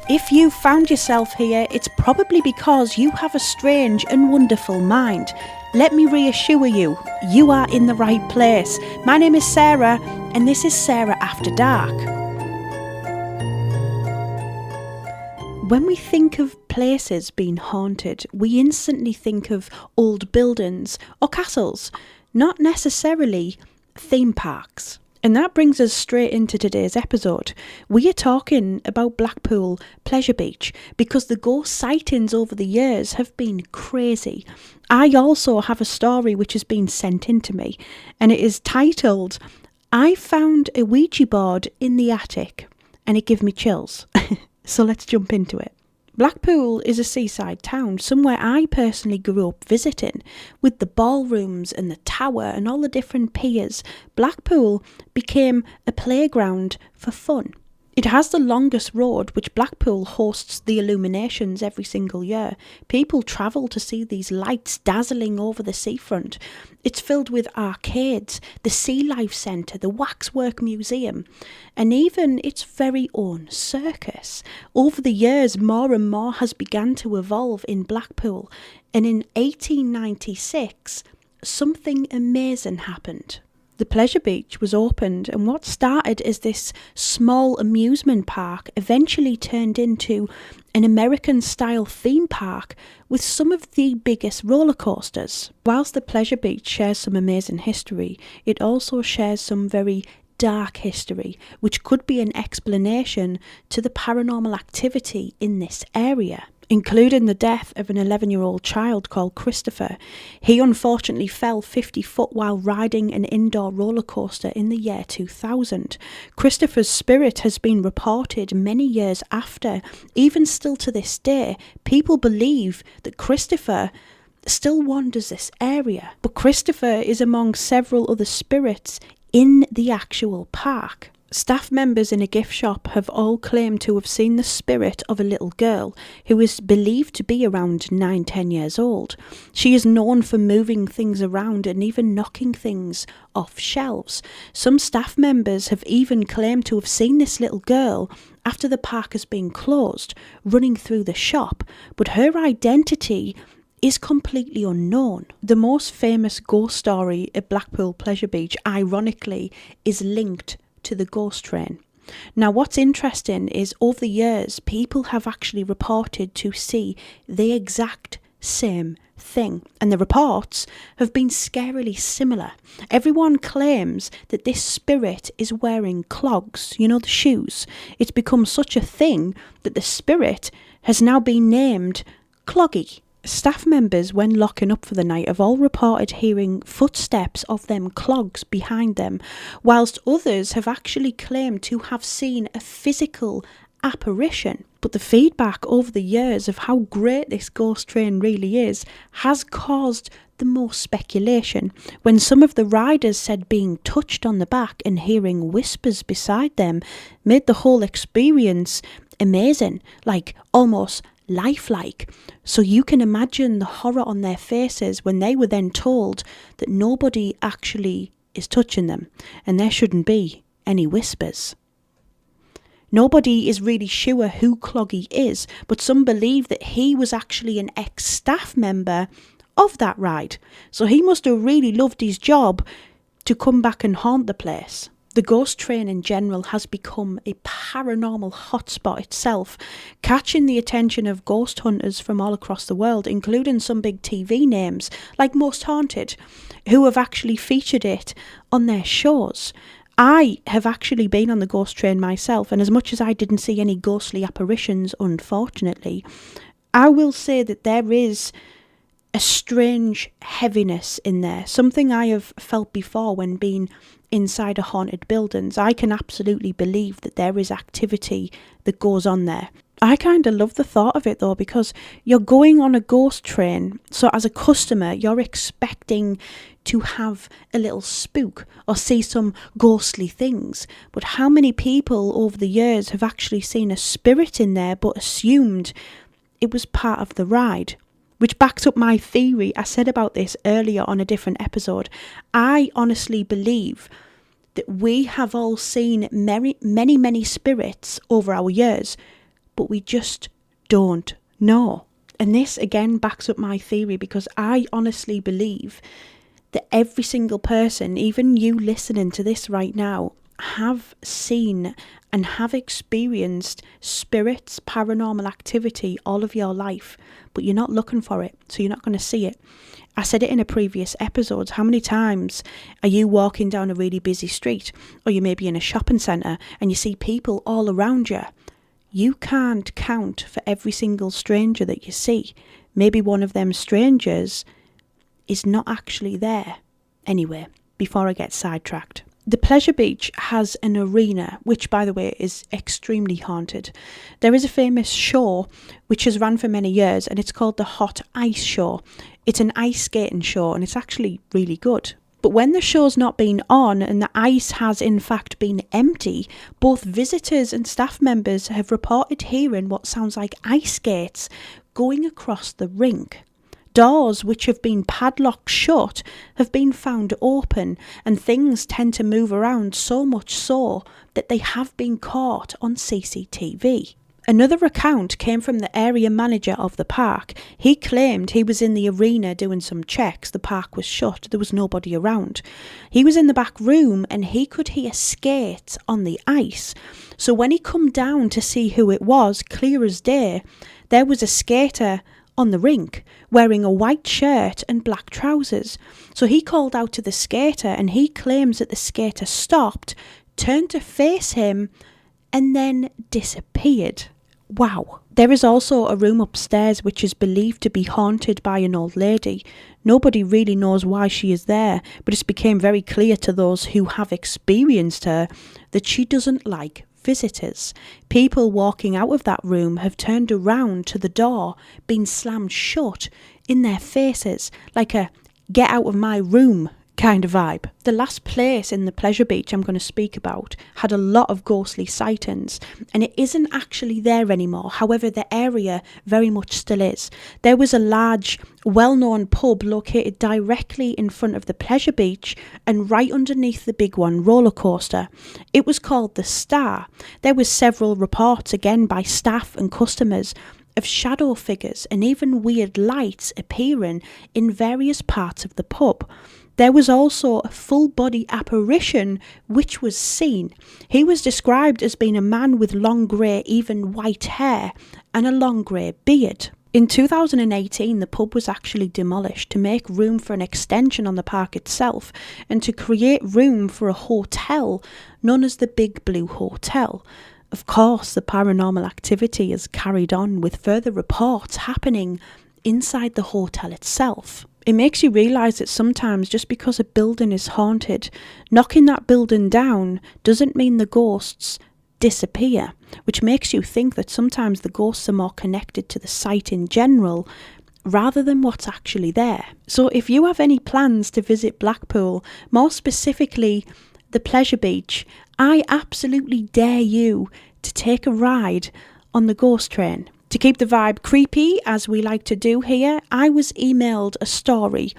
If you found yourself here, it's probably because you have a strange and wonderful mind. Let me reassure you, you are in the right place. My name is Sarah, and this is Sarah After Dark. When we think of places being haunted, we instantly think of old buildings or castles, not necessarily theme parks. And that brings us straight into today's episode. We are talking about Blackpool Pleasure Beach because the ghost sightings over the years have been crazy. I also have a story which has been sent in to me, and it is titled, "I found a Ouija board in the attic," and it gave me chills. So let's jump into it. Blackpool is a seaside town, somewhere I personally grew up visiting. With the ballrooms and the tower and all the different piers, Blackpool became a playground for fun. It has the longest road, which Blackpool hosts the illuminations every single year. People travel to see these lights dazzling over the seafront. It's filled with arcades, the Sea Life Centre, the Waxwork Museum, and even its very own circus. Over the years, more and more has begun to evolve in Blackpool, and in 1896, something amazing happened. The Pleasure Beach was opened, and what started as this small amusement park eventually turned into an American-style theme park with some of the biggest rollercoasters. Whilst the Pleasure Beach shares some amazing history, it also shares some very dark history, which could be an explanation to the paranormal activity in this area, including the death of an 11-year-old child called Christopher. He unfortunately fell 50 foot while riding an indoor roller coaster in the year 2000. Christopher's spirit has been reported many years after. Even still to this day, people believe that Christopher still wanders this area. But Christopher is among several other spirits in the actual park. Staff members in a gift shop have all claimed to have seen the spirit of a little girl who is believed to be around 9-10 years old. She is known for moving things around and even knocking things off shelves. Some staff members have even claimed to have seen this little girl after the park has been closed, running through the shop, but her identity is completely unknown. The most famous ghost story at Blackpool Pleasure Beach, ironically, is linked to the ghost train. Now, what's interesting is over the years, people have actually reported to see the exact same thing, and the reports have been scarily similar. Everyone claims that this spirit is wearing clogs, you know, the shoes. It's become such a thing that the spirit has now been named Cloggy. Staff members, when locking up for the night, have all reported hearing footsteps of them clogs behind them, whilst others have actually claimed to have seen a physical apparition. But the feedback over the years of how great this ghost train really is has caused the most speculation, when some of the riders said being touched on the back and hearing whispers beside them made the whole experience amazing, like almost lifelike. So you can imagine the horror on their faces when they were then told that nobody actually is touching them and there shouldn't be any whispers. Nobody is really sure who Cloggy is, but some believe that he was actually an ex-staff member of that ride. So he must have really loved his job to come back and haunt the place. The ghost train in general has become a paranormal hotspot itself, catching the attention of ghost hunters from all across the world, including some big TV names like Most Haunted, who have actually featured it on their shows. I have actually been on the ghost train myself, and as much as I didn't see any ghostly apparitions, unfortunately, I will say that there is a strange heaviness in there, something I have felt before when being inside a haunted buildings. I can absolutely believe that there is activity that goes on there. I kind of love the thought of it though, because you're going on a ghost train, so as a customer you're expecting to have a little spook or see some ghostly things, but how many people over the years have actually seen a spirit in there but assumed it was part of the ride? Which backs up my theory. I said about this earlier on a different episode. I honestly believe that we have all seen many spirits over our years, but we just don't know. And this again backs up my theory, because I honestly believe that every single person, even you listening to this right now, have seen and have experienced spirits, paranormal activity all of your life, but you're not looking for it, so you're not going to see it. I said it in a previous episode. How many times are you walking down a really busy street, or you may be in a shopping centre and you see people all around you? You can't count for every single stranger that you see. Maybe one of them strangers is not actually there. Anyway, before I get sidetracked, the Pleasure Beach has an arena, which, by the way, is extremely haunted. There is a famous show which has run for many years, and it's called the Hot Ice Show. It's an ice skating show, and it's actually really good. But when the show's not been on and the ice has in fact been empty, both visitors and staff members have reported hearing what sounds like ice skates going across the rink. Doors which have been padlocked shut have been found open, and things tend to move around so much so that they have been caught on CCTV. Another account came from the area manager of the park. He claimed he was in the arena doing some checks. The park was shut. There was nobody around. He was in the back room and he could hear skates on the ice. So when he come down to see who it was, clear as day, there was a skater on the rink wearing a white shirt and black trousers. So he called out to the skater, and he claims that the skater stopped, turned to face him, and then disappeared. Wow. There is also a room upstairs which is believed to be haunted by an old lady. Nobody really knows why she is there, but it's become very clear to those who have experienced her that she doesn't like visitors. People walking out of that room have turned around to the door, been slammed shut in their faces, like a "get out of my room" kind of vibe. The last place in the Pleasure Beach I'm going to speak about had a lot of ghostly sightings, and it isn't actually there anymore. However, the area very much still is. There was a large, well-known pub located directly in front of the Pleasure Beach and right underneath the big one, rollercoaster. It was called the Star. There was several reports, again by staff and customers, of shadow figures and even weird lights appearing in various parts of the pub. There was also a full-body apparition which was seen. He was described as being a man with long grey, even white hair and a long grey beard. In 2018, the pub was actually demolished to make room for an extension on the park itself and to create room for a hotel known as the Big Blue Hotel. Of course, the paranormal activity is carried on with further reports happening inside the hotel itself. It makes you realise that sometimes just because a building is haunted, knocking that building down doesn't mean the ghosts disappear, which makes you think that sometimes the ghosts are more connected to the site in general rather than what's actually there. So if you have any plans to visit Blackpool, more specifically the Pleasure Beach, I absolutely dare you to take a ride on the ghost train. To keep the vibe creepy, as we like to do here, I was emailed a story.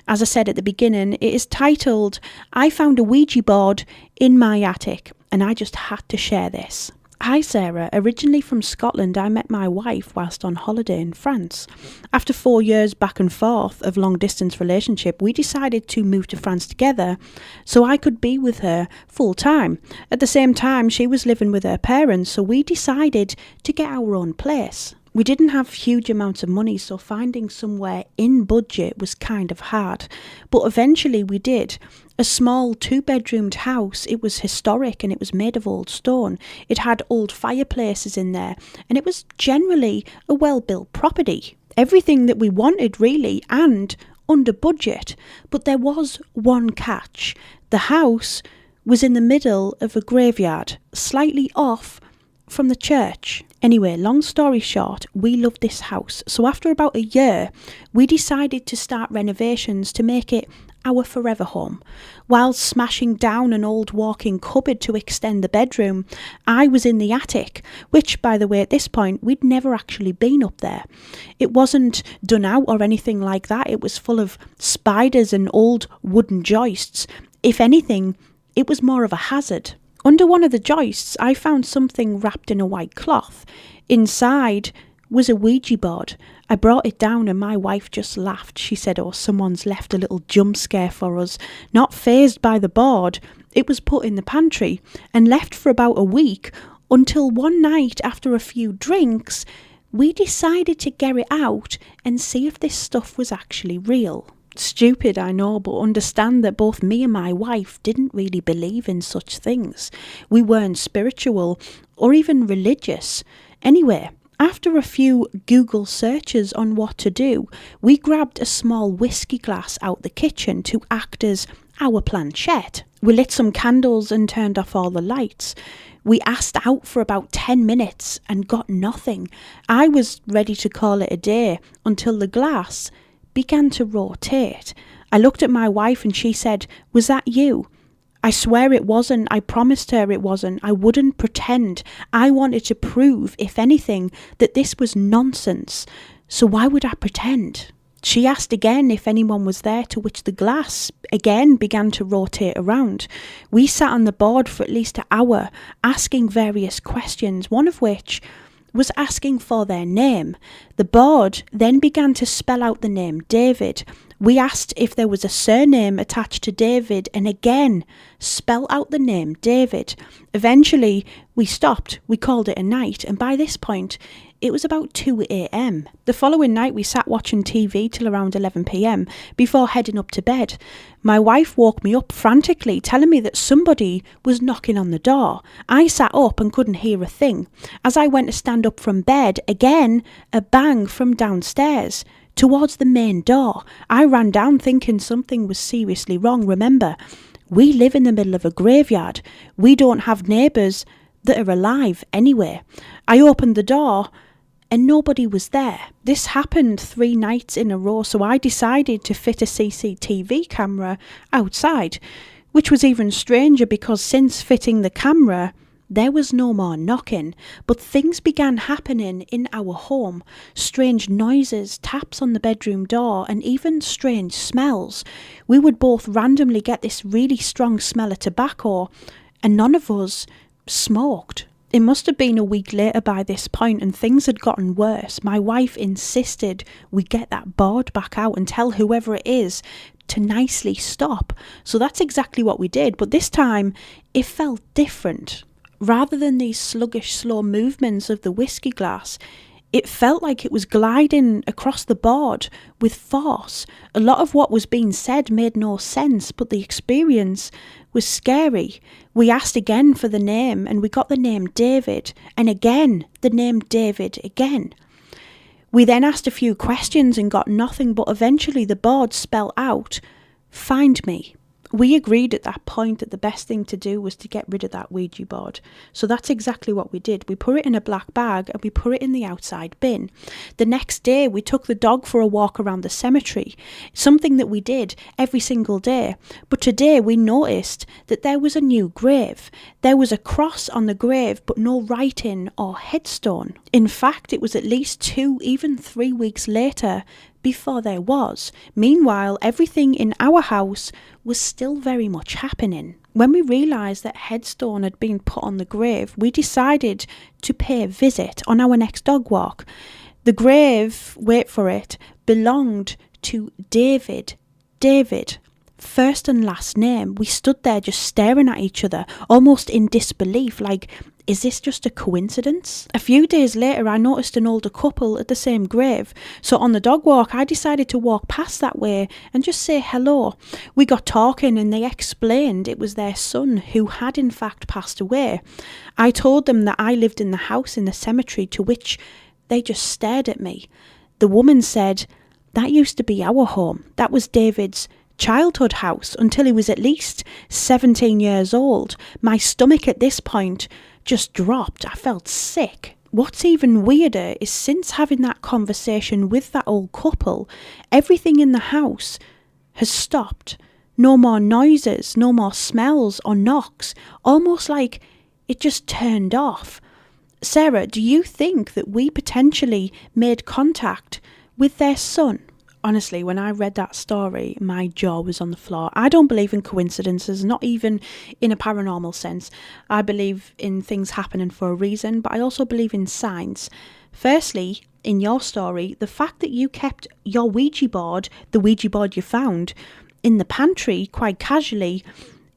As I said at the beginning, it is titled, "I found a Ouija board in my attic," and I just had to share this. Hi Sarah, originally from Scotland, I met my wife whilst on holiday in France. After 4 years back and forth of long distance relationship, we decided to move to France together so I could be with her full time. At the same time, she was living with her parents, so we decided to get our own place. We didn't have huge amounts of money, so finding somewhere in budget was kind of hard. But eventually we did. A small 2-bedroomed house. It was historic and it was made of old stone. It had old fireplaces in there, and it was generally a well-built property. Everything that we wanted really, and under budget. But there was one catch. The house was in the middle of a graveyard, slightly off from the church. Anyway, long story short, we loved this house. So after about a year, we decided to start renovations to make it our forever home. While smashing down an old walk-in cupboard to extend the bedroom, I was in the attic, which, by the way, at this point, we'd never actually been up there. It wasn't done out or anything like that. It was full of spiders and old wooden joists. If anything, it was more of a hazard. Under one of the joists, I found something wrapped in a white cloth. Inside was a Ouija board. I brought it down and my wife just laughed. She said, "Oh, someone's left a little jump scare for us." Not fazed by the board, it was put in the pantry and left for about a week until one night after a few drinks, we decided to get it out and see if this stuff was actually real. Stupid, I know, but understand that both me and my wife didn't really believe in such things. We weren't spiritual or even religious. Anyway, after a few Google searches on what to do, we grabbed a small whiskey glass out the kitchen to act as our planchette. We lit some candles and turned off all the lights. We asked out for about 10 minutes and got nothing. I was ready to call it a day until the glass began to rotate. I looked at my wife and she said, "Was that you?" I swear it wasn't. I promised her it wasn't. I wouldn't pretend. I wanted to prove, if anything, that this was nonsense. So why would I pretend? She asked again if anyone was there, to which the glass again began to rotate around. We sat on the board for at least an hour, asking various questions, one of which was asking for their name. The board then began to spell out the name David. We asked if there was a surname attached to David and again spell out the name David. Eventually we stopped, we called it a night, and by this point it was about 2 a.m. The following night we sat watching TV till around 11 p.m. before heading up to bed. My wife woke me up frantically, telling me that somebody was knocking on the door. I sat up and couldn't hear a thing. As I went to stand up from bed, again a bang from downstairs towards the main door. I ran down thinking something was seriously wrong. Remember, we live in the middle of a graveyard. We don't have neighbours that are alive anyway. I opened the door and nobody was there. This happened 3 nights in a row, so I decided to fit a CCTV camera outside, which was even stranger because since fitting the camera, there was no more knocking, but things began happening in our home. Strange noises, taps on the bedroom door, and even strange smells. We would both randomly get this really strong smell of tobacco, and none of us smoked. It must have been a week later by this point and things had gotten worse. My wife insisted we get that board back out and tell whoever it is to nicely stop. So that's exactly what we did, but this time it felt different. Rather than these sluggish, slow movements of the whiskey glass, it felt like it was gliding across the board with force. A lot of what was being said made no sense, but the experience was scary. We asked again for the name and we got the name David, and again the name David again. We then asked a few questions and got nothing, but eventually the board spelled out, "Find me." We agreed at that point that the best thing to do was to get rid of that Ouija board. So that's exactly what we did. We put it in a black bag and we put it in the outside bin. The next day we took the dog for a walk around the cemetery, something that we did every single day. But today we noticed that there was a new grave. There was a cross on the grave but no writing or headstone. In fact, it was at least 2, even 3 weeks later before there was. Meanwhile, everything in our house was still very much happening. When we realised that headstone had been put on the grave, we decided to pay a visit on our next dog walk. The grave, wait for it, belonged to David. David, first and last name. We stood there just staring at each other, almost in disbelief, like, is this just a coincidence? A few days later, I noticed an older couple at the same grave. So on the dog walk, I decided to walk past that way and just say hello. We got talking and they explained it was their son who had in fact passed away. I told them that I lived in the house in the cemetery, to which they just stared at me. The woman said, "That used to be our home. That was David's childhood house until he was at least 17 years old." My stomach at this point just dropped. I felt sick. What's even weirder is since having that conversation with that old couple, everything in the house has stopped. No more noises, no more smells or knocks, almost like it just turned off. Sarah, do you think that we potentially made contact with their son? Honestly, when I read that story, my jaw was on the floor. I don't believe in coincidences, not even in a paranormal sense. I believe in things happening for a reason, but I also believe in signs. Firstly, in your story, the fact that you kept your Ouija board, the Ouija board you found, in the pantry quite casually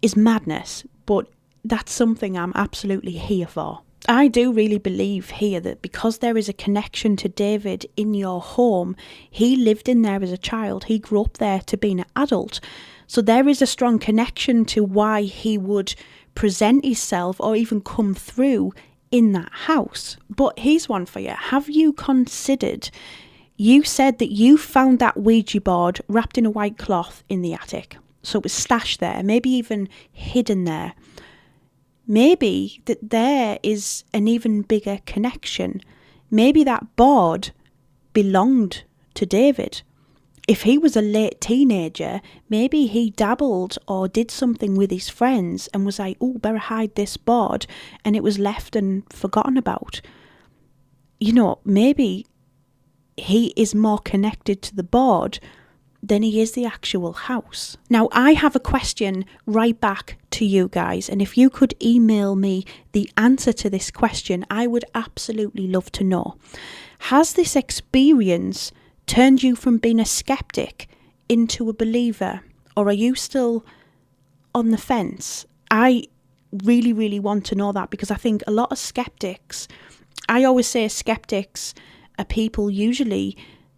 is madness, but that's something I'm absolutely here for. I do really believe here that because there is a connection to David in your home, he lived in there as a child, he grew up there to being an adult. So there is a strong connection to why he would present himself or even come through in that house. But here's one for you. Have you considered, you said that you found that Ouija board wrapped in a white cloth in the attic. So it was stashed there, maybe even hidden there. Maybe that there is an even bigger connection. Maybe that board belonged to David. If he was a late teenager, maybe he dabbled or did something with his friends and was like, oh, better hide this board, and it was left and forgotten about. You know, maybe he is more connected to the board than he is the actual house. Now, I have a question right back to you guys, and if you could email me the answer to this question, I would absolutely love to know. Has this experience turned you from being a skeptic into a believer, or are you still on the fence? I really, really want to know that, because I think a lot of skeptics, I always say skeptics are people usually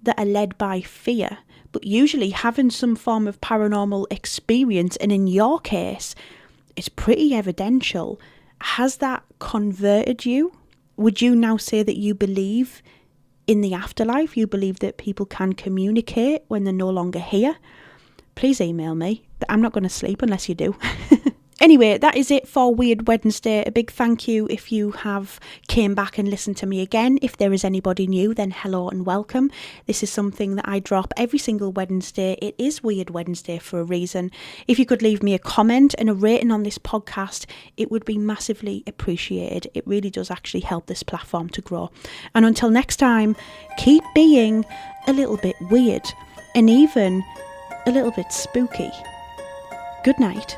that are led by fear, but usually having some form of paranormal experience, and in your case, it's pretty evidential. Has that converted you? Would you now say that you believe in the afterlife? You believe that people can communicate when they're no longer here? Please email me. I'm not going to sleep unless you do. Anyway, that is it for Weird Wednesday. A big thank you if you have came back and listened to me again. If there is anybody new, then hello and welcome. This is something that I drop every single Wednesday. It is Weird Wednesday for a reason. If you could leave me a comment and a rating on this podcast, it would be massively appreciated. It really does actually help this platform to grow. And until next time, keep being a little bit weird and even a little bit spooky. Good night.